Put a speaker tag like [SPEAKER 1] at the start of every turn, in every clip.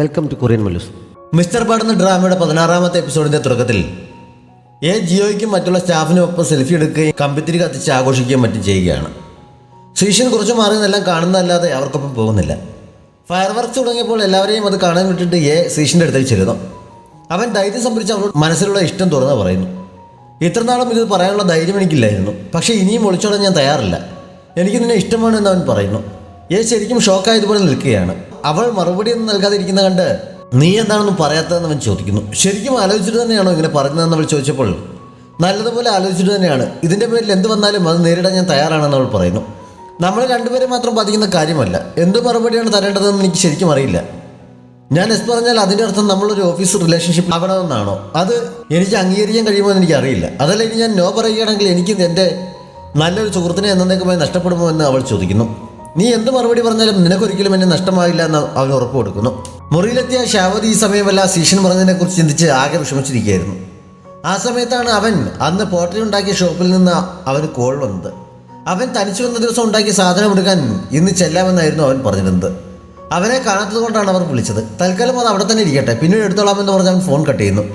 [SPEAKER 1] Welcome to Korean Mallus.
[SPEAKER 2] Mister Bad എന്ന ഡ്രാമയുടെ 16ാമത്തെ എപ്പിസോഡിന്റെ തുടക്കത്തിൽ ജിയോയ്ക്കും മറ്റുള്ള സ്റ്റാഫിനും ഒപ്പം സെൽഫി എടുക്കുകയും കമ്പിത്തിരി കത്തിച്ച് ആഘോഷിക്കുകയും മറ്റും ചെയ്യുകയാണ്. സീഷൻ കുറച്ച് മാറി എന്നെല്ലാം കാണുന്നതല്ലാതെ അവർക്കൊപ്പം പോകുന്നില്ല. ഫയർ വർക്ക്സ് തുടങ്ങിയപ്പോൾ എല്ലാവരെയും അത് കാണാൻ വിട്ടിട്ട് സീഷൻ്റെ അടുത്തേക്ക് ചെല്ലുന്നു. അവൻ ധൈര്യം സംഭരിച്ച് അവൾ മനസ്സിലുള്ള ഇഷ്ടം തുറന്ന് പറയുന്നു. ഇത്രനാളും ഇത് പറയാനുള്ള ധൈര്യം എനിക്കില്ലായിരുന്നു, പക്ഷേ ഇനിയും ഒളിച്ചോടാൻ ഞാൻ തയ്യാറില്ല. എനിക്ക് നിന്നെ ഇഷ്ടമാണ് എന്ന് അവൻ പറയുന്നു. ശരിക്കും ഷോക്കായതുപോലെ നിൽക്കുകയാണ്. അവൾ മറുപടിയൊന്നും നൽകാതിരിക്കുന്ന കണ്ട് നീ എന്താണെന്നും പറയാത്തതെന്ന് അവൻ ചോദിക്കുന്നു. ശരിക്കും ആലോചിച്ചിട്ട് തന്നെയാണോ ഇങ്ങനെ പറയുന്നതെന്ന് അവൾ ചോദിച്ചപ്പോൾ നല്ലതുപോലെ ആലോചിച്ചിട്ട് തന്നെയാണ്. ഇതിൻ്റെ പേരിൽ എന്ത് വന്നാലും അത് നേരിടാൻ ഞാൻ തയ്യാറാണെന്ന് അവൾ പറയുന്നു. നമ്മൾ രണ്ടുപേരെ മാത്രം ബാധിക്കുന്ന കാര്യമല്ല, എന്ത് മറുപടിയാണ് തരേണ്ടതെന്ന് എനിക്ക് ശരിക്കും അറിയില്ല. ഞാൻ പറഞ്ഞാൽ അതിൻ്റെ അർത്ഥം നമ്മളൊരു ഓഫീസ് റിലേഷൻഷിപ്പ് ആവണമെന്നാണോ? അത് എനിക്ക് അംഗീകരിക്കാൻ കഴിയുമോ എന്ന് എനിക്കറിയില്ല. അതല്ല, ഇനി ഞാൻ നോ പറയുകയാണെങ്കിൽ എനിക്ക് എൻ്റെ നല്ലൊരു സുഹൃത്തിനെ എന്നേക്കുമായി നഷ്ടപ്പെടുമോ എന്ന് അവൾ ചോദിക്കുന്നു. നീ എന്ത് മറുപടി പറഞ്ഞാലും നിനക്കൊരിക്കലും എന്നെ നഷ്ടമാവില്ല എന്ന് അവൻ ഉറപ്പ് കൊടുക്കുന്നു. മുറിയിലെത്തിയ ഷാവതി ഈ സമയമല്ല സീഷൻ പറഞ്ഞതിനെക്കുറിച്ച് ചിന്തിച്ച് ആകെ വിഷമിച്ചിരിക്കുകയായിരുന്നു. ആ സമയത്താണ് അവൻ അന്ന് പോട്ടറി ഉണ്ടാക്കിയ ഷോപ്പിൽ നിന്ന് അവന് കോൾ വന്നത്. അവൻ തനിച്ചു വന്ന ദിവസം ഉണ്ടാക്കിയ സാധനം എടുക്കാൻ ഇന്ന് ചെല്ലാമെന്നായിരുന്നു അവൻ പറഞ്ഞിരുന്നത്. അവനെ കാണാത്തത് കൊണ്ടാണ് അവർ വിളിച്ചത്. തൽക്കാലം അത് അവിടെ തന്നെ ഇരിക്കട്ടെ, പിന്നീട് എടുത്തോളാമെന്ന് പറഞ്ഞ് അവൻ ഫോൺ കട്ട് ചെയ്യുന്നു.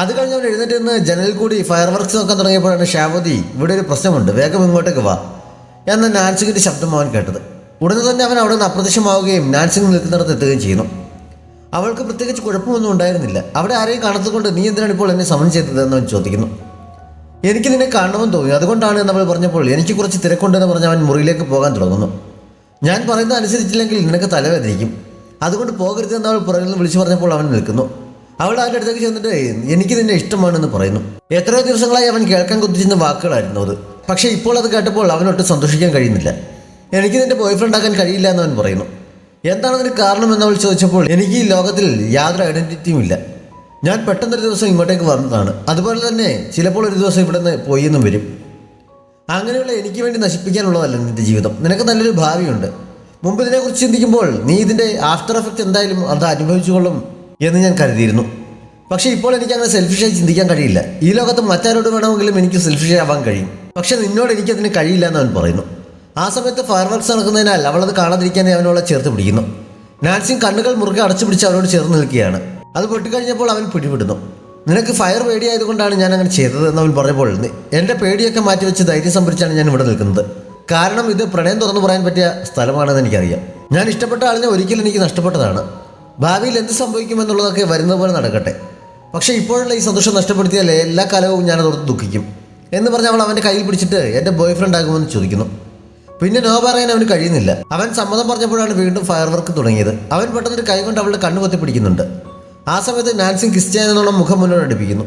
[SPEAKER 2] അത് കഴിഞ്ഞ് അവൻ എഴുന്നേറ്റ് നിന്ന് ജനലിൽ കൂടി ഫയർ വർക്ക്സ് നോക്കാൻ തുടങ്ങിയപ്പോഴാണ് ഷാവതി ഇവിടെ ഒരു പ്രശ്നമുണ്ട്, വേഗം ഇങ്ങോട്ടേക്ക് വാ എന്ന നാൻസിങ്ങിൻ്റെ ശബ്ദം അവൻ കേട്ടത്. ഉടനെ തന്നെ അവൻ അവിടെ നിന്ന് അപ്രത്യക്ഷമാവുകയും നാൻസിങ് നിൽക്കുന്നിടത്ത് എത്തുകയും ചെയ്യുന്നു. അവൾക്ക് പ്രത്യേകിച്ച് കുഴപ്പമൊന്നും ഉണ്ടായിരുന്നില്ല. അവിടെ ആരെയും കാണാത്തതുകൊണ്ട് നീ എന്തിനാണ് ഇപ്പോൾ എന്നെ സമൻ ചെയ്തതെന്ന് അവൻ ചോദിക്കുന്നു. എനിക്ക് നിന്നെ കാണണമെന്ന് തോന്നി, അതുകൊണ്ടാണ് എന്നവൾ പറഞ്ഞപ്പോൾ എനിക്ക് കുറച്ച് തിരക്കുണ്ടെന്ന് പറഞ്ഞ് അവൻ മുറിയിലേക്ക് പോകാൻ തുടങ്ങുന്നു. ഞാൻ പറയുന്നത് അനുസരിച്ചില്ലെങ്കിൽ നിനക്ക് തലവേദനിക്കും, അതുകൊണ്ട് പോകരുത് എന്ന് അവൾ പുറകിൽ നിന്ന് വിളിച്ചു പറഞ്ഞപ്പോൾ അവൻ നിൽക്കുന്നു. അവൾ അവൻ്റെ അടുത്തേക്ക് ചെന്നിട്ട് എനിക്ക് നിന്നെ ഇഷ്ടമാണെന്ന് പറയുന്നു. എത്രയോ ദിവസങ്ങളായി അവൻ കേൾക്കാൻ കൊതിച്ചിരുന്ന വാക്കുകളായിരുന്നു അത്. പക്ഷേ ഇപ്പോൾ അത് കേട്ടപ്പോൾ അവനൊട്ട് സന്തോഷിക്കാൻ കഴിയുന്നില്ല. എനിക്ക് നിന്റെ ബോയ്ഫ്രണ്ട് ആക്കാൻ കഴിയില്ല എന്ന് അവൻ പറയുന്നു. എന്താണ് അതിന് കാരണം എന്നവൾ ചോദിച്ചപ്പോൾ എനിക്ക് ഈ ലോകത്തിൽ യാതൊരു ഐഡൻറ്റിറ്റിയും ഇല്ല. ഞാൻ പെട്ടെന്നൊരു ദിവസം ഇങ്ങോട്ടേക്ക് വന്നതാണ്, അതുപോലെ തന്നെ ചിലപ്പോൾ ഒരു ദിവസം ഇവിടെ നിന്ന് പോയി എന്നും വരും. അങ്ങനെയുള്ള എനിക്ക് വേണ്ടി നശിപ്പിക്കാനുള്ളതല്ല നിന്റെ ജീവിതം. നിനക്ക് നല്ലൊരു ഭാവിയുണ്ട്. മുമ്പ് ഇതിനെക്കുറിച്ച് ചിന്തിക്കുമ്പോൾ നീ ഇതിൻ്റെ ആഫ്റ്റർ എഫക്റ്റ് എന്തായാലും അത് അനുഭവിച്ചുകൊള്ളും എന്ന് ഞാൻ കരുതിയിരുന്നു. പക്ഷേ ഇപ്പോൾ എനിക്ക് അങ്ങനെ സെൽഫിഷായി ചിന്തിക്കാൻ കഴിയില്ല. ഈ ലോകത്ത് മറ്റാരോട് വേണമെങ്കിലും എനിക്ക് സെൽഫിഷായി ആവാൻ കഴിയും, പക്ഷേ നിന്നോട് എനിക്കതിന് കഴിയില്ല എന്ന് അവൻ പറയുന്നു. ആ സമയത്ത് ഫയർ വർക്ക്സ് നടക്കുന്നതിനാൽ അവളത് കാണാതിരിക്കാനേ അവനോളെ ചേർത്ത് പിടിക്കുന്നു. നാൻസിങ് കണ്ണുകൾ മുറുകെ അടച്ചു പിടിച്ച് അവനോട് ചേർന്ന് നിൽക്കുകയാണ്. അത് പൊട്ടിക്കഴിഞ്ഞപ്പോൾ അവൻ പിടിപെടുന്നു. നിനക്ക് ഫയർ പേടിയായതുകൊണ്ടാണ് ഞാൻ അങ്ങനെ ചെയ്തത് എന്നവൻ പറഞ്ഞപ്പോൾ എൻ്റെ പേടിയൊക്കെ മാറ്റിവെച്ച് ധൈര്യം സംഭരിച്ചാണ് ഞാൻ ഇവിടെ നിൽക്കുന്നത്. കാരണം ഇത് പ്രണയം തുറന്നു പറയാൻ പറ്റിയ സ്ഥലമാണെന്ന് എനിക്കറിയാം. ഞാൻ ഇഷ്ടപ്പെട്ട ആളിനെ ഒരിക്കലും എനിക്ക് നഷ്ടപ്പെട്ടതാണ്. ഭാവിയിൽ എന്ത് സംഭവിക്കുമെന്നുള്ളതൊക്കെ വരുന്നത് പോലെ നടക്കട്ടെ. പക്ഷേ ഇപ്പോഴുള്ള ഈ സന്തോഷം നഷ്ടപ്പെടുത്തിയാൽ എല്ലാ കാലവും ഞാനതോർത്ത് ദുഃഖിക്കും എന്ന് പറഞ്ഞ് അവൾ അവൻ്റെ കയ്യിൽ പിടിച്ചിട്ട് എൻ്റെ ബോയ് ഫ്രണ്ട് ആകുമെന്ന് ചോദിക്കുന്നു. പിന്നെ നോ പറയാൻ അവന് കഴിയുന്നില്ല. അവൻ സമ്മതം പറഞ്ഞപ്പോഴാണ് വീണ്ടും ഫയർ വർക്ക് തുടങ്ങിയത്. അവൻ പെട്ടെന്നൊരു കൈ കൊണ്ട് അവളുടെ കണ്ണു പൊത്തി പിടിക്കുന്നുണ്ട്. ആ സമയത്ത് നാൻസിങ് കിസ് ചെയ്യാനെന്നുള്ള മുഖം മുന്നോട്ട് അടുപ്പിക്കുന്നു.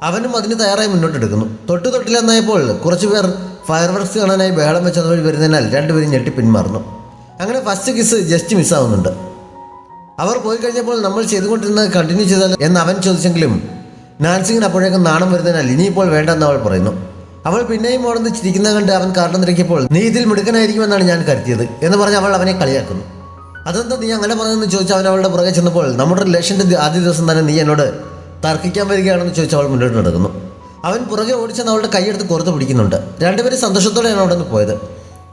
[SPEAKER 2] അവനും അതിന് തയ്യാറായി മുന്നോട്ടെടുക്കുന്നു. തൊട്ടില്ലെന്നായപ്പോൾ കുറച്ചുപേർ ഫയർ വർക്ക്സ് കാണാനായി ബഹളം വെച്ച് അതുവഴി വരുന്നതിനാൽ രണ്ടുപേരും ഞെട്ടി പിന്മാറുന്നു. അങ്ങനെ ഫസ്റ്റ് കിസ് ജസ്റ്റ് മിസ്സാവുന്നുണ്ട്. അവർ പോയി കഴിഞ്ഞപ്പോൾ നമ്മൾ ചെയ്തുകൊണ്ടിരുന്നത് കണ്ടിന്യൂ ചെയ്താൽ എന്ന് അവൻ ചോദിച്ചെങ്കിലും നാൻസിങ്ങിന് അപ്പോഴേക്കും നാണം വരുന്നതിനാൽ ഇനിയിപ്പോൾ വേണ്ടെന്ന് അവൾ പറയുന്നു. അവൾ പിന്നെയും ഓടുന്ന് ചിരിക്കുന്നത് കണ്ട് അവൻ കാരണം തിരക്കിയപ്പോൾ നീ ഇതിൽ മിടുക്കനായിരിക്കുമെന്നാണ് ഞാൻ കരുതിയത് എന്ന് പറഞ്ഞ് അവൾ അവനെ കളിയാക്കുന്നു. അതെന്താ നീ അങ്ങനെ പറഞ്ഞതെന്ന് ചോദിച്ച് അവൻ അവളുടെ പുറകെ ചെന്നപ്പോൾ നമ്മുടെ റിലേഷൻ്റെ ആദ്യ ദിവസം തന്നെ നീ എന്നോട് തർക്കിക്കാൻ വരികയാണെന്ന് ചോദിച്ച് അവൾ മുന്നോട്ട് നടക്കുന്നു. അവൻ പുറകെ ഓടിച്ചെന്ന് അവളുടെ കൈയെടുത്ത് പുറത്ത് പിടിക്കുന്നുണ്ട്. രണ്ടുപേരും സന്തോഷത്തോടെയാണ് അവിടെ നിന്ന് പോയത്.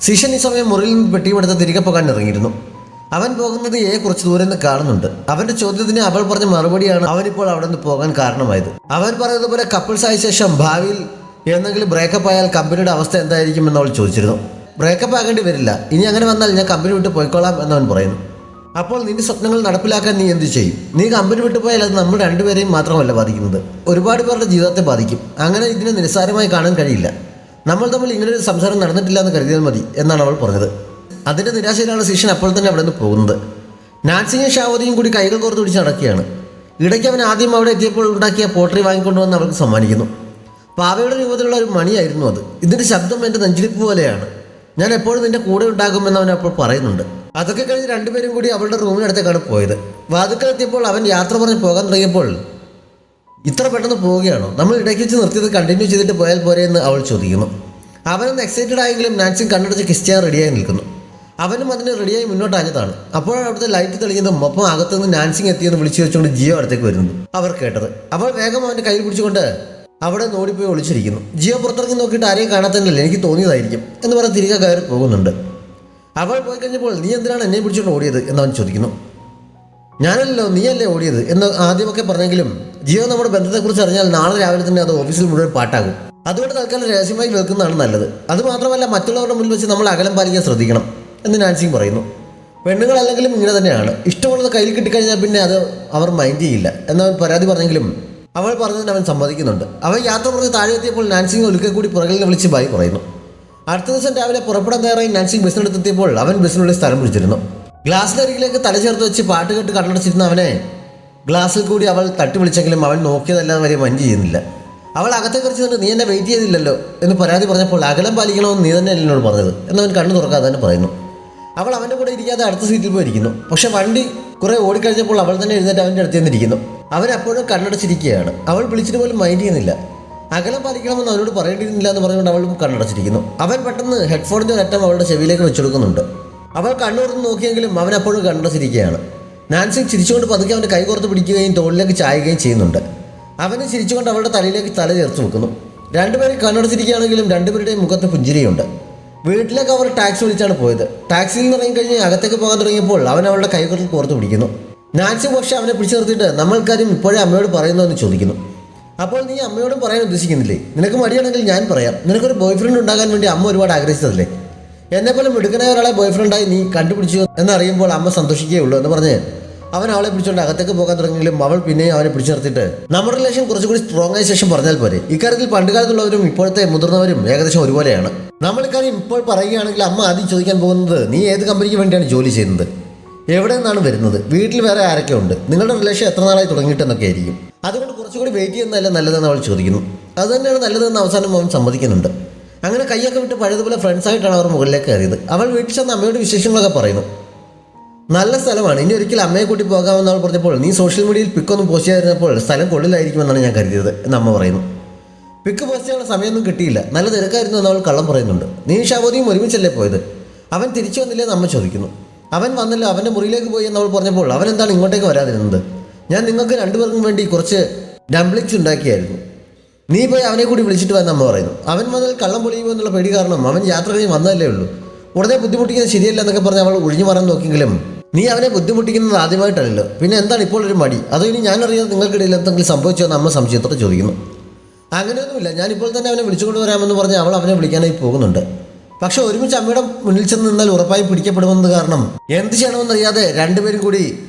[SPEAKER 2] സീഷൻ ഈ സമയം മുറിയിൽ നിന്ന് പെട്ടിയുമെടുത്ത് തിരികെ പോകാൻ ഇറങ്ങിയിരുന്നു. അവൻ പോകുന്നത് കുറച്ച് ദൂരെ നിന്ന് കാണുന്നുണ്ട്. അവൻ്റെ ചോദ്യത്തിന് അവൾ പറഞ്ഞ മറുപടിയാണ് അവനിപ്പോൾ അവിടെ നിന്ന് പോകാൻ കാരണമായത്. അവൻ പറയുന്നത് പോലെ കപ്പിൾസ് ആയ ശേഷം ഭാവിയിൽ എന്തെങ്കിലും ബ്രേക്കപ്പ് ആയാൽ കമ്പനിയുടെ അവസ്ഥ എന്തായിരിക്കും എന്ന് അവൾ ചോദിച്ചിരുന്നു. ബ്രേക്കപ്പ് ആകേണ്ടി വരില്ല, ഇനി അങ്ങനെ വന്നാൽ ഞാൻ കമ്പനി വിട്ട് പോയിക്കോളാം എന്നവൻ പറയുന്നു. അപ്പോൾ നിന്റെ സ്വപ്നങ്ങൾ നടപ്പിലാക്കാൻ നീ എന്ത് ചെയ്യും? നീ കമ്പനി വിട്ടു പോയാൽ അത് നമ്മൾ രണ്ടുപേരെയും മാത്രമല്ല ബാധിക്കുന്നത്, ഒരുപാട് പേരുടെ ജീവിതത്തെ ബാധിക്കും. അങ്ങനെ ഇതിനെ നിസ്സാരമായി കാണാൻ കഴിയില്ല. നമ്മൾ തമ്മിൽ ഇങ്ങനൊരു സംസാരം നടന്നിട്ടില്ല എന്ന് കരുതിയാൽ മതി എന്നാണ് അവൾ പറഞ്ഞത്. അതിൻ്റെ നിരാശയിലാണ് സീഷൻ അപ്പോൾ തന്നെ അവിടെ നിന്ന് പോകുന്നത്. നാൻസിങ്ങും ഷാവതിയും കൂടി കൈകൾ കോർത്ത് പിടിച്ച് നടക്കുകയാണ്. ഇടയ്ക്ക് അവൻ ആദ്യം അവിടെ എത്തിയപ്പോൾ ഉണ്ടാക്കിയ പോട്ടറി വാങ്ങിക്കൊണ്ടുവന്ന് അവൾക്ക് സമ്മാനിക്കുന്നു. പാവയുടെ രൂപത്തിലുള്ള ഒരു മണിയായിരുന്നു അത്. ഇതിൻ്റെ ശബ്ദം എൻ്റെ നെഞ്ചിടിപ്പ് പോലെയാണ്. ഞാൻ എപ്പോഴും നിൻ്റെ കൂടെ ഉണ്ടാകുമെന്ന് അവൻ അപ്പോൾ പറയുന്നുണ്ട്. അതൊക്കെ കഴിഞ്ഞ് രണ്ടുപേരും കൂടി അവളുടെ റൂമിനടുത്തേക്കാണ് പോയത്. വാതിക്കലെത്തിയപ്പോൾ അവൻ യാത്ര പറഞ്ഞ് പോകാൻ തുടങ്ങിയപ്പോൾ ഇത്ര പെട്ടെന്ന് പോവുകയാണോ? നമ്മൾ ഇടയ്ക്ക് വെച്ച് നിർത്തിയത് കണ്ടിന്യൂ ചെയ്തിട്ട് പോയാൽ പോരെ എന്ന് അവൾ ചോദിക്കുന്നു. അവനൊന്ന് എക്സൈറ്റഡ് ആയെങ്കിലും നാൻസിങ് കണ്ണടച്ച് കിസ് ചെയ്യാൻ റെഡിയായി നിൽക്കുന്നു. അവനും അതിന് റെഡിയായി മുന്നോട്ടാഞ്ഞതാണ്. അപ്പോഴാണ് അവിടുത്തെ ലൈറ്റ് തെളിഞ്ഞതും ഒപ്പം അകത്തുനിന്ന് നാൻസിങ് എത്തിയെന്ന് വിളിച്ചു വെച്ചുകൊണ്ട് ജിയോ അടുത്തേക്ക് വരുന്നത് അവർ കേട്ടത്. അവൾ വേഗം അവൻ്റെ കയ്യിൽ പിടിച്ചുകൊണ്ട് അവിടെ ഓടിപ്പോയി ഒളിച്ചിരിക്കുന്നു. ജിയോ പുറത്തിറങ്ങി നോക്കിയിട്ട് ആരെയും കാണാത്തതല്ലേ, എനിക്ക് തോന്നിയതായിരിക്കും എന്ന് പറഞ്ഞ് തിരികെ കയറി പോകുന്നുണ്ട്. അവൾ പോയി കഴിഞ്ഞപ്പോൾ നീ എന്തിനാണ് എന്നെ പിടിച്ചുകൊണ്ട് ഓടിയത് എന്നവൻ ചോദിക്കുന്നു. ഞാനല്ലോ നീയല്ലേ ഓടിയത് എന്ന് ആദ്യമൊക്കെ പറഞ്ഞെങ്കിലും ജിയോ നമ്മുടെ ബന്ധത്തെക്കുറിച്ച് അറിഞ്ഞാൽ നാളെ രാവിലെ തന്നെ അത് ഓഫീസിൽ മുഴുവൻ പാട്ടാകും. അതുകൊണ്ട് തൽക്കാലം രഹസ്യമായി വെക്കുന്നതാണ് നല്ലത്. അതുമാത്രമല്ല മറ്റുള്ളവരുടെ മുന്നിൽ വെച്ച് നമ്മൾ അകലം പാലിക്കാൻ ശ്രദ്ധിക്കണം എന്ന് നാൻസിയും പറയുന്നു. പെണ്ണുങ്ങളല്ലെങ്കിലും ഇങ്ങനെ തന്നെയാണ്. ഇഷ്ടമുള്ളത് കയ്യിൽ കിട്ടിക്കഴിഞ്ഞാൽ പിന്നെ അത് അവർ മൈൻഡ് ചെയ്യില്ല എന്നവൻ പരാതി പറഞ്ഞെങ്കിലും അവൾ പറഞ്ഞതിന് അവൻ സമ്മതിക്കുന്നുണ്ട്. അവൻ യാത്ര പറഞ്ഞ് താഴെ എത്തിയപ്പോൾ നാൻസിങ് ഒരിക്കൽ കൂടി പുറകിൽ നിന്ന് വിളിച്ച് ബായി പറയുന്നു. അടുത്ത ദിവസം രാവിലെ പുറപ്പെടാൻ തയ്യാറായി നാൻസിങ് ബസ്സിനടുത്തെത്തിയപ്പോൾ അവൻ ബസ്സിനുള്ളിൽ സ്ഥലം പിടിച്ചിരുന്നു. ഗ്ലാസിനരികിലേക്ക് തല ചേർത്ത് വെച്ച് പാട്ട് കേട്ട് കണ്ണടച്ചിരുന്ന അവനെ ഗ്ലാസ്സിൽ കൂടി അവൾ തട്ടി വിളിച്ചെങ്കിലും അവൻ നോക്കിയതല്ലാതെ വരെ മൈൻഡ് ചെയ്യുന്നില്ല. അവൾ അകത്തെ കുറിച്ച് നീ എന്നെ വെയിറ്റ് ചെയ്തില്ലല്ലോ എന്ന് പരാതി പറഞ്ഞപ്പോൾ അകലം പാലിക്കണമെന്ന് നീ തന്നെ എന്നോട് പറഞ്ഞത് എന്നവൻ കണ്ണു തുറക്കാതെ തന്നെ പറയുന്നു. അവൾ അവൻ്റെ കൂടെ ഇരിക്കാതെ അടുത്ത സീറ്റിൽ പോയിരിക്കുന്നു. പക്ഷെ വണ്ടി കുറെ ഓടിക്കഴിഞ്ഞപ്പോൾ അവൾ തന്നെ എഴുന്നേറ്റ് അവൻ്റെ അടുത്ത് നിന്നിരിക്കുന്നു. അവൻ അപ്പോഴും കണ്ണടച്ചിരിക്കുകയാണ്. അവൾ വിളിച്ചിട്ട് പോലും മൈൻഡ് ചെയ്യുന്നില്ല. അകലം പാലിക്കണമെന്ന് അവനോട് പറയേണ്ടിയിരുന്നില്ല എന്ന് പറഞ്ഞുകൊണ്ട് അവളും കണ്ണടച്ചിരിക്കുന്നു. അവൻ പെട്ടെന്ന് ഹെഡ്ഫോണിൻ്റെ ഒരറ്റം അവളുടെ ചെവിയിലേക്ക് വെച്ചെടുക്കുന്നുണ്ട്. അവൾ കണ്ണുറന്ന് നോക്കിയെങ്കിലും അവൻ അപ്പോഴും കണ്ണടച്ചിരിക്കുകയാണ്. നാൻസി ചിരിച്ചുകൊണ്ട് പതുക്കെ അവൻ്റെ കൈ കോർത്ത് പിടിക്കുകയും തോളിലേക്ക് ചായുകയും ചെയ്യുന്നുണ്ട്. അവന് ചിരിച്ചുകൊണ്ട് അവളുടെ തലയിലേക്ക് തല ചേർത്ത് വെക്കുന്നു. രണ്ടുപേരും കണ്ണടച്ചിരിക്കുകയാണെങ്കിലും രണ്ടുപേരുടെയും മുഖത്ത് പുഞ്ചിരിയുണ്ട്. വീട്ടിലേക്ക് അവർ ടാക്സി വിളിച്ചാണ് പോയത്. ടാക്സിയിൽ നിന്ന് ഇറങ്ങിക്കഴിഞ്ഞ് അകത്തേക്ക് പോകാൻ തുടങ്ങിയപ്പോൾ അവൻ അവളുടെ കൈകളിൽ കോർത്ത് പിടിക്കുന്നു. നാൻസി പക്ഷേ അവനെ പിടിച്ചു നിർത്തിയിട്ട് നമ്മൾക്കാരും ഇപ്പോഴേ അമ്മയോട് പറയുന്നു എന്ന് ചോദിക്കുന്നു. അപ്പോൾ നീ അമ്മയോടും പറയാൻ ഉദ്ദേശിക്കുന്നില്ലേ? നിനക്ക് മടിയാണെങ്കിൽ ഞാൻ പറയാം. നിനക്കൊരു ബോയ് ഫ്രണ്ട് ഉണ്ടാകാൻ വേണ്ടി അമ്മ ഒരുപാട് ആഗ്രഹിച്ചതല്ലേ? എന്നെപ്പോലെ മിടുക്കനായ ഒരാളെ ബോയ് ഫ്രണ്ടായി നീ കണ്ടുപിടിച്ചു എന്നറിയുമ്പോൾ അമ്മ സന്തോഷിക്കുകയുള്ളൂ എന്ന് പറഞ്ഞ് അവൻ അവളെ പിടിച്ചുകൊണ്ട് അകത്തേക്ക് പോകാൻ തുടങ്ങിയെങ്കിലും അവൾ പിന്നെയും അവനെ പിടിച്ചു നിർത്തിയിട്ട് നമ്മുടെ റിലേഷൻ കുറച്ചുകൂടി സ്ട്രോങ് ആയ ശേഷം പറഞ്ഞാൽ പോരെ. ഇക്കാര്യത്തിൽ പണ്ടുകാലത്തുള്ളവരും ഇപ്പോഴത്തെ മുതിർന്നവരും ഏകദേശം ഒരുപോലെയാണ്. നമ്മൾ ഇക്കാര്യം ഇപ്പോൾ പറയുകയാണെങ്കിൽ അമ്മ ആദ്യം ചോദിക്കാൻ പോകുന്നത് നീ ഏത് കമ്പനിക്ക് വേണ്ടിയാണ് ജോലി ചെയ്യുന്നത്, എവിടെ നിന്നാണ് വരുന്നത്, വീട്ടിൽ വേറെ ആരൊക്കെ ഉണ്ട്, നിങ്ങളുടെ റിലേഷൻ എത്ര നാളായി തുടങ്ങിയിട്ടെന്നൊക്കെ ആയിരിക്കും. അതുകൊണ്ട് കുറച്ചുകൂടി വെയിറ്റ് ചെയ്യുന്നതല്ല നല്ലതെന്ന് അവൾ ചോദിക്കുന്നു. അതുതന്നെയാണ് നല്ലതെന്ന് അവസാനം അവൻ സമ്മതിക്കുന്നുണ്ട്. അങ്ങനെ കൈയൊക്കെ വിട്ട് പഴയതുപോലെ ഫ്രണ്ട്സായിട്ടാണ് അവർ മുകളിലേക്ക് കയറിയത്. അവൾ വീട്ടിൽ ചെന്ന് അമ്മയോട് വിശേഷങ്ങളൊക്കെ പറയുന്നു. നല്ല സ്ഥലമാണ്, ഇനി ഒരിക്കൽ അമ്മയെ കൂട്ടി പോകാമെന്ന് അവൾ പറഞ്ഞപ്പോൾ നീ സോഷ്യൽ മീഡിയയിൽ പിക്കൊന്നും പോസ്റ്റ് ചെയ്യാതിരുന്നപ്പോൾ സ്ഥലം കൊള്ളിലായിരിക്കുമെന്നാണ് ഞാൻ കരുതിയത് എന്ന് അമ്മ പറയുന്നു. പിക്ക് പോസ്റ്റ് ചെയ്യാനുള്ള സമയമൊന്നും കിട്ടിയില്ല, നല്ല തിരക്കായിരുന്നു എന്ന് അവൾ കള്ളം പറയുന്നുണ്ട്. നീ ഷാബോദിയും ഒരുമിച്ചല്ലേ പോയത്, അവൻ തിരിച്ചു വന്നില്ലേ എന്ന് അമ്മ ചോദിക്കുന്നു. അവൻ വന്നല്ലോ, അവൻ്റെ മുറിയിലേക്ക് പോയി എന്ന് അവൾ പറഞ്ഞപ്പോൾ അവൻ എന്താണ് ഇങ്ങോട്ടേക്ക് വരാതിരുന്നത്? ഞാൻ നിങ്ങൾക്ക് രണ്ടുപേർക്കും വേണ്ടി കുറച്ച് ഡംപ്ലിങ്സ് ഉണ്ടാക്കിയായിരുന്നു, നീ പോയി അവനെ കൂടി വിളിച്ചിട്ട് വന്ന് അമ്മ പറയുന്നു. അവൻ വന്നാൽ കള്ളം പൊളിയുമോ എന്നുള്ള പേടി കാരണം അവൻ യാത്ര കഴിഞ്ഞ് വന്നതല്ലേ ഉള്ളൂ, ഉടനെ ബുദ്ധിമുട്ടിക്കുന്നത് ശരിയല്ല എന്നൊക്കെ പറഞ്ഞ് അവൾ ഒഴിഞ്ഞു മാറാൻ നോക്കിയെങ്കിലും നീ അവനെ ബുദ്ധിമുട്ടിക്കുന്നത് ആദ്യമായിട്ടല്ലോ, പിന്നെ എന്താണ് ഇപ്പോൾ ഒരു മടി, അതോ ഇനി ഞാൻ അറിയാതെ നിങ്ങൾക്കിടയിൽ എന്തെങ്കിലും സംഭവിച്ചോ എന്ന് അമ്മ സംശയത്തോടെ ചോദിക്കുന്നു. അങ്ങനെയൊന്നുമില്ല, ഞാനിപ്പോൾ തന്നെ അവനെ വിളിച്ചുകൊണ്ട് വരാമെന്ന് പറഞ്ഞ് അവൾ അവനെ വിളിക്കാനായി പോകുന്നുണ്ട്. പക്ഷെ ഒരുമിച്ച് അമ്മയുടെ മുന്നിൽ ചെന്ന് നിന്നാൽ ഉറപ്പായി പിടിക്കപ്പെടുമെന്നത് കാരണം എന്ത് ചെയ്യണമെന്നറിയാതെ രണ്ടുപേരും കൂടി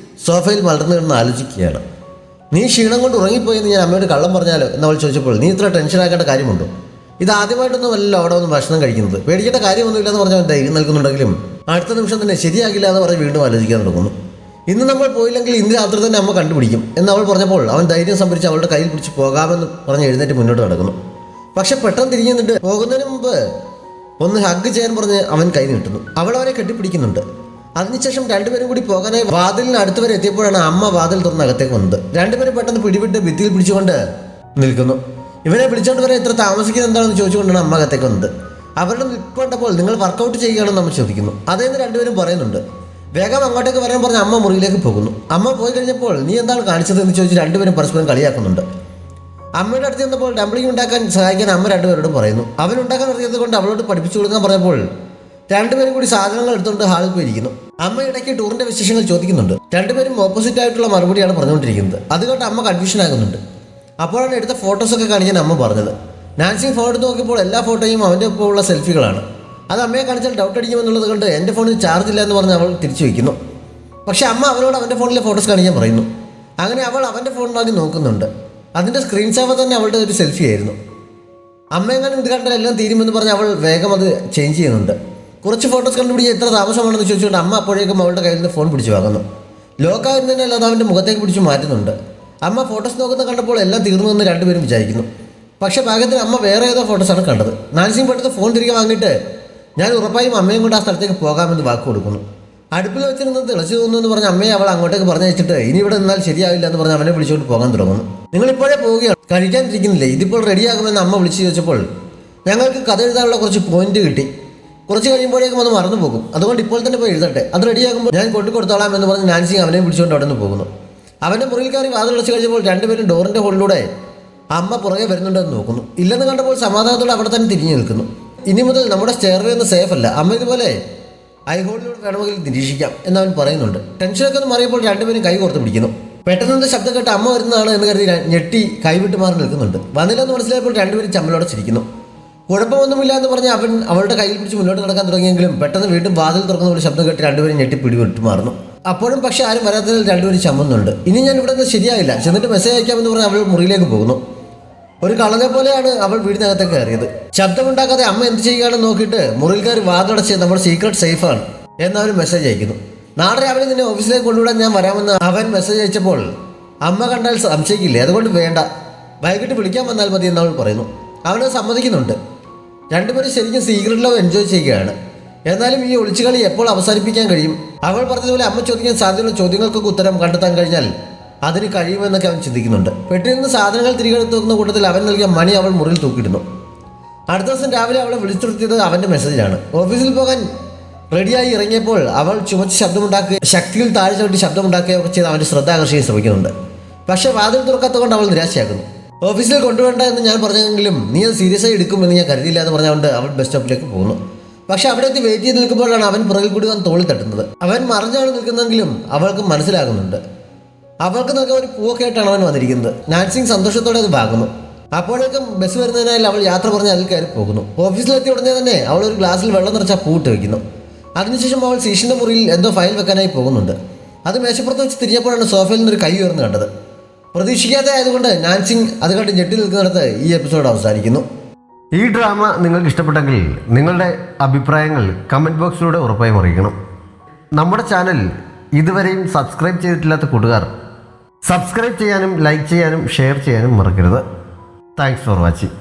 [SPEAKER 2] സോഫയിൽ മലർന്നു കിടന്ന് ആലോചിക്കുകയാണ്. നീ ക്ഷീണം കൊണ്ട് ഉറങ്ങിപ്പോയെന്ന് ഞാൻ അമ്മയോട് കള്ളം പറഞ്ഞാലോ എന്നവൾ ചോദിച്ചപ്പോൾ നീ ഇത്ര ടെൻഷനാക്കേണ്ട കാര്യമുണ്ടോ, ഇത് ആദ്യമായിട്ടൊന്നും അല്ലല്ലോ അവിടെ ഒന്ന് ഭക്ഷണം കഴിക്കുന്നത്, പേടിക്കേണ്ട കാര്യമൊന്നുമില്ലെന്ന് പറഞ്ഞാൽ ധൈര്യം നൽകുന്നുണ്ടെങ്കിലും അടുത്ത നിമിഷം തന്നെ ശരിയാകില്ല എന്ന് പറഞ്ഞ് വീണ്ടും ആലോചിക്കാൻ തുടങ്ങുന്നു. ഇന്ന് നമ്മൾ പോയില്ലെങ്കിൽ ഇന്ന് രാത്രി തന്നെ അമ്മ കണ്ടുപിടിക്കും എന്ന് അവൾ പറഞ്ഞപ്പോൾ അവൻ ധൈര്യം സംഭരിച്ച് അവളുടെ കയ്യിൽ പിടിച്ച് പോകാമെന്ന് പറഞ്ഞ് എഴുന്നേറ്റ് മുന്നോട്ട് നടക്കുന്നു. പക്ഷെ പെട്ടെന്ന് തിരിഞ്ഞു നിന്നിട്ട് പോകുന്നതിന് മുമ്പ് ഒന്ന് ഹഗ് ചെയ്യാൻ പറഞ്ഞ് അവൻ കൈ നീട്ടുന്നു. അവൾ അവനെ കെട്ടിപ്പിടിക്കുന്നുണ്ട്. അതിനുശേഷം രണ്ടുപേരും കൂടി പോകാനായി വാതിലിന് അടുത്ത് വരെ എത്തിയപ്പോഴാണ് അമ്മ വാതിൽ തുറന്ന് അകത്തേക്ക് വന്നത്. രണ്ടുപേരും പെട്ടെന്ന് പിടിവിട്ട് ഭിത്തിയിൽ പിടിച്ചുകൊണ്ട് നിൽക്കുന്നു. ഇവനെ വിളിച്ചുകൊണ്ട് വരെ ഇത്ര താമസിക്കുന്നത് എന്താണെന്ന് ചോദിച്ചുകൊണ്ടാണ് അമ്മ അകത്തേക്ക് വന്നത്. അവരുടെ നിൽപ്പ് കണ്ടപ്പോൾ നിങ്ങൾ വർക്കൗട്ട് ചെയ്യുകയാണെന്ന് അമ്മ ചോദിക്കുന്നു. അതേന്ന് രണ്ടുപേരും പറയുന്നുണ്ട്. വേഗം അങ്ങോട്ടേക്ക് വരാൻ പറഞ്ഞ് അമ്മ മുറിയിലേക്ക് പോകുന്നു. അമ്മ പോയി കഴിഞ്ഞപ്പോൾ നീ എന്താണ് കാണിച്ചത് എന്ന് ചോദിച്ച് രണ്ടുപേരും പരസ്പരം കളിയാക്കുന്നുണ്ട്. അമ്മയുടെ അടുത്ത് ചെന്നപ്പോൾ ഡംപ്ലിംഗ് ഉണ്ടാക്കാൻ സഹായിക്കാൻ അമ്മ രണ്ടുപേരോടും പറയുന്നു. അവനുണ്ടാക്കാൻ അറിയാത്തത് കൊണ്ട് അവളോട് പഠിപ്പിച്ചു കൊടുക്കാൻ പറഞ്ഞപ്പോൾ രണ്ടുപേരും കൂടി സാധനങ്ങൾ എടുത്തുകൊണ്ട് ഹാളിൽ പോയിരിക്കുന്നു. അമ്മ ഇടയ്ക്ക് ടൂറിന്റെ വിശേഷങ്ങൾ ചോദിക്കുന്നുണ്ട്. രണ്ടുപേരും ഓപ്പോസിറ്റ് ആയിട്ടുള്ള മറുപടിയാണ് പറഞ്ഞുകൊണ്ടിരിക്കുന്നത്. അതുകൊണ്ട് അമ്മ കൺഫ്യൂഷൻ ആകുന്നുണ്ട്. അപ്പോഴാണ് എടുത്ത ഫോട്ടോസൊക്കെ കാണിക്കാൻ അമ്മ പറഞ്ഞത്. നാൻസി ഫോൺ എടുത്ത് നോക്കിയപ്പോൾ എല്ലാ ഫോട്ടോയും അവൻ്റെ ഒപ്പം ഉള്ള സെൽഫികളാണ്. അത് അമ്മയെ കാണിച്ചാൽ ഡൗട്ട് അടിക്കുമെന്നുള്ളത് കൊണ്ട് എൻ്റെ ഫോണിൽ ചാർജ് ഇല്ല എന്ന് പറഞ്ഞ് അവൾ തിരിച്ചു വയ്ക്കുന്നു. പക്ഷേ അമ്മ അവനോട് അവൻ്റെ ഫോണിലെ ഫോട്ടോസ് കാണിക്കാൻ പറയുന്നു. അങ്ങനെ അവൾ അവൻ്റെ ഫോൺ വാങ്ങി നോക്കുന്നുണ്ട്. അതിൻ്റെ സ്ക്രീൻ സേവർ തന്നെ അവളുടെ ഒരു സെൽഫി ആയിരുന്നു. അമ്മയെങ്ങാനും ഇത് കണ്ടാൽ എല്ലാം തീരുമെന്ന് പറഞ്ഞ് അവൾ വേഗം അത് ചേഞ്ച് ചെയ്യുന്നുണ്ട്. കുറച്ച് ഫോട്ടോസ് കണ്ടുപിടിച്ച് എത്ര താമസമാണെന്ന് ചോദിച്ചുകൊണ്ട് അമ്മ അപ്പോഴേക്കും അവളുടെ കയ്യിൽ നിന്ന് ഫോൺ പിടിച്ചു വാങ്ങുന്നു. ലോക്കായിരുന്നതിനാൽ അത് അവൻ്റെ മുഖത്തേക്ക് പിടിച്ച് മാറ്റുന്നുണ്ട്. അമ്മ ഫോട്ടോസ് നോക്കുന്ന കണ്ടപ്പോൾ എല്ലാം തീർന്നു എന്ന് രണ്ടുപേരും വിചാരിക്കുന്നു. പക്ഷേ ഭാഗ്യത്തിന് അമ്മ വേറെ ഏതോ ഫോട്ടോസാണ് കണ്ടത്. നാൻസിയും പെട്ടെന്ന് ഫോൺ തിരികെ വാങ്ങിയിട്ട് ഞാൻ ഉറപ്പായും അമ്മയും കൊണ്ട് ആ സ്ഥലത്തേക്ക് പോകാമെന്ന് വാക്ക് കൊടുക്കുന്നു. അടുപ്പിൽ വെച്ചിരുന്നത് തിളച്ചു തോന്നുന്നു എന്ന് പറഞ്ഞ് അമ്മയെ അവൾ അങ്ങോട്ടേക്ക് പറഞ്ഞയച്ചിട്ട് ഇനി ഇവിടെ നിന്നാൽ ശരിയാവില്ല എന്ന് പറഞ്ഞ് അവനെ വിളിച്ചുകൊണ്ട് പോകാൻ തുടങ്ങുന്നു. നിങ്ങളിപ്പോഴേ പോവുകയാണ്, കഴിക്കാനിരിക്കുന്നില്ലേ, ഇതിപ്പോൾ റെഡിയാകുമെന്ന് അമ്മ വിളിച്ച് ചോദിച്ചപ്പോൾ ഞങ്ങൾക്ക് കഥ എഴുതാനുള്ള കുറച്ച് പോയിന്റ് കിട്ടി, കുറച്ച് കഴിയുമ്പോഴേക്കും അത് മറന്നു പോകും, അതുകൊണ്ട് ഇപ്പോൾ തന്നെ പോയി എഴുതട്ടെ, അത് റെഡിയാകുമ്പോൾ ഞാൻ കൊണ്ടുകൊടുത്തോളാം എന്ന് പറഞ്ഞ് നാൻസി അവനെ വിളിച്ചുകൊണ്ട് അവിടെ നിന്ന് പോകുന്നു. അവൻ്റെ മുറിയിൽ കയറി വാതിലടച്ച് കഴിഞ്ഞപ്പോൾ രണ്ടുപേരും ഡോറിൻ്റെ ഹോളിലൂടെ അമ്മ പുറകെ വരുന്നുണ്ടെന്ന് നോക്കുന്നു. ഇല്ലെന്ന് കണ്ടപ്പോൾ സമാധാനത്തോടെ അവിടെ തന്നെ തിരിഞ്ഞു നിൽക്കുന്നു. ഇനി മുതൽ നമ്മുടെ സ്റ്റെയർവേ ഒന്നും സേഫ് അല്ല, അമ്മ ഇതുപോലെ ഐഹോളിലൂടെ വേണമെങ്കിൽ നിരീക്ഷിക്കാം എന്നവൻ പറയുന്നുണ്ട്. ടെൻഷനൊക്കെ ഒന്ന് മറിയപ്പോൾ രണ്ടുപേരും കൈ കോർത്ത് പിടിക്കുന്നു. പെട്ടെന്ന് ശബ്ദം കേട്ട് അമ്മ വരുന്നതാണ് എന്ന് കരുതി ഞെട്ടി കൈവിട്ട് മാറി നിൽക്കുന്നുണ്ട്. വന്നില്ലെന്ന് മനസ്സിലായപ്പോൾ രണ്ടുപേരും ചമ്മലോടെ ചിരിക്കുന്നു. കുഴപ്പമൊന്നുമില്ല എന്ന് പറഞ്ഞ് അവൻ അവളുടെ കയ്യിൽ പിടിച്ച് മുന്നോട്ട് നടക്കാൻ തുടങ്ങിയെങ്കിലും പെട്ടെന്ന് വീണ്ടും വാതിൽ തുറക്കുന്ന പോലെ ശബ്ദം കേട്ട് രണ്ടുപേരും ഞെട്ടി പിടിവിട്ട് മാറുന്നു. അപ്പോഴും പക്ഷേ ആരും വരാത്തതിൽ രണ്ടുപേരും ചമ്മുന്നുണ്ട്. ഇനി ഞാൻ ഇവിടെ നിന്ന് ശരിയായില്ല, ചെന്നിട്ട് മെസ്സേജ് അയക്കാമെന്ന് പറഞ്ഞ് അവൾ മുറിയിലേക്ക് പോകുന്നു. ഒരു കള്ളനെ പോലെയാണ് അവൾ വീടിനകത്തേക്ക് കയറിയത്. ശബ്ദമുണ്ടാക്കാതെ അമ്മ എന്ത് ചെയ്യുകയാണെന്ന് നോക്കിയിട്ട് മുറിയിൽ കയറി വാതിലടച്ച് നമ്മുടെ സീക്രട്ട് സേഫാണ് എന്നവർ മെസ്സേജ് അയക്കുന്നു. നാളെ രാവിലെ നിന്നെ ഓഫീസിലേക്ക് കൊണ്ടുവിടാൻ ഞാൻ വരാമെന്ന് അവൻ മെസ്സേജ് അയച്ചപ്പോൾ അമ്മ കണ്ടാൽ സംശയിക്കില്ലേ, അതുകൊണ്ട് വേണ്ട, വൈകിട്ട് വിളിക്കാൻ വന്നാൽ മതി എന്നവൾ പറയുന്നു. അവനത് സമ്മതിക്കുന്നുണ്ട്. രണ്ടുപേരും ശരിക്കും സീക്രട്ട് ലവ് എൻജോയ് ചെയ്യുകയാണ്. എന്നാലും ഈ ഒളിച്ചുകളി എപ്പോൾ അവസാനിപ്പിക്കാൻ കഴിയും? അവൾ പറഞ്ഞതുപോലെ അമ്മ ചോദിക്കാൻ സാധ്യതയുള്ള ചോദ്യങ്ങൾക്കൊക്കെ ഉത്തരം കണ്ടെത്താൻ കഴിഞ്ഞാൽ അതിന് കഴിയുമെന്നൊക്കെ അവൻ ചിന്തിക്കുന്നുണ്ട്. പെട്ടിയിൽ നിന്ന് സാധനങ്ങൾ തിരികെ എടുത്ത് വെക്കുന്ന കൂട്ടത്തിൽ അവൻ നൽകിയ മണി അവൾ മുറിയിൽ തൂക്കിയിടുന്നു. അടുത്ത ദിവസം രാവിലെ അവളെ വിളിച്ചുകൊടുത്തിയത് അവൻ്റെ മെസ്സേജാണ്. ഓഫീസിൽ പോകാൻ റെഡിയായി ഇറങ്ങിയപ്പോൾ അവൾ ചുമച്ച് ശബ്ദമുണ്ടാക്കുകയും ശക്തിയിൽ താഴെ ചവിട്ടി ശബ്ദമുണ്ടാക്കുകയൊക്കെ ചെയ്ത് അവൻ്റെ ശ്രദ്ധ ആകർഷിക്കാൻ ശ്രമിക്കുന്നുണ്ട്. പക്ഷേ വാതിൽ തുറക്കാത്തതുകൊണ്ട് അവൾ നിരാശയാക്കുന്നു. ഓഫീസിൽ കൊണ്ടുവേണ്ട എന്ന് ഞാൻ പറഞ്ഞെങ്കിലും നീ അത് സീരിയസ് ആയി എടുക്കുമെന്ന് ഞാൻ കരുതിയില്ല എന്ന് പറഞ്ഞുകൊണ്ട് അവൾ ബസ് സ്റ്റോപ്പിലേക്ക് പോകുന്നു. പക്ഷെ അവിടെ എത്തി വെയിറ്റ് ചെയ്ത് നിൽക്കുമ്പോഴാണ് അവൻ പുറകിൽ കൂടി വന്ന് തോളിൽ തട്ടുന്നത്. അവൻ മറിഞ്ഞാണ് നിൽക്കുന്നതെങ്കിലും അവൾക്ക് മനസ്സിലാകുന്നുണ്ട്. അവൾക്ക് നൽകാൻ ഒരു പൂവൊക്കെ ആയിട്ടാണ് അവൻ വന്നിരിക്കുന്നത്. നാൻസിങ് സന്തോഷത്തോടെ അത് വാങ്ങുന്നു. അപ്പോഴേക്കും ബസ് വരുന്നതിനാൽ അവൾ യാത്ര പറഞ്ഞ് അതിൽ കയറി പോകുന്നു. ഓഫീസിലെത്തിയ ഉടനെ തന്നെ അവൾ ഒരു ഗ്ലാസ്സിൽ വെള്ളം നിറച്ച പൂട്ട് വയ്ക്കുന്നു. അതിനുശേഷം അവൾ സീഷിൻ്റെ മുറിയിൽ എന്തോ ഫയൽ വെക്കാനായി പോകുന്നുണ്ട്. അത് മേശപ്പുറത്ത് വെച്ച് തിരിഞ്ഞപ്പോഴാണ് സോഫയിൽ നിന്നൊരു കൈ ഉയർന്ന് കണ്ടത്. പ്രതീക്ഷിക്കാതെ ആയതുകൊണ്ട് നാൻസിങ് അത് കണ്ട് ഞെട്ടി നിൽക്കുന്നിടത്ത് ഈ എപ്പിസോഡ് അവസാനിക്കുന്നു. ഈ ഡ്രാമ നിങ്ങൾക്ക് ഇഷ്ടപ്പെട്ടെങ്കിൽ നിങ്ങളുടെ അഭിപ്രായങ്ങൾ കമൻറ്റ് ബോക്സിലൂടെ ഉറപ്പായും അറിയിക്കണം. നമ്മുടെ ചാനൽ ഇതുവരെയും സബ്സ്ക്രൈബ് ചെയ്തിട്ടില്ലാത്ത കൂട്ടുകാർ സബ്സ്ക്രൈബ് ചെയ്യാനും ലൈക്ക് ചെയ്യാനും ഷെയർ ചെയ്യാനും മറക്കരുത്. Thanks for watching.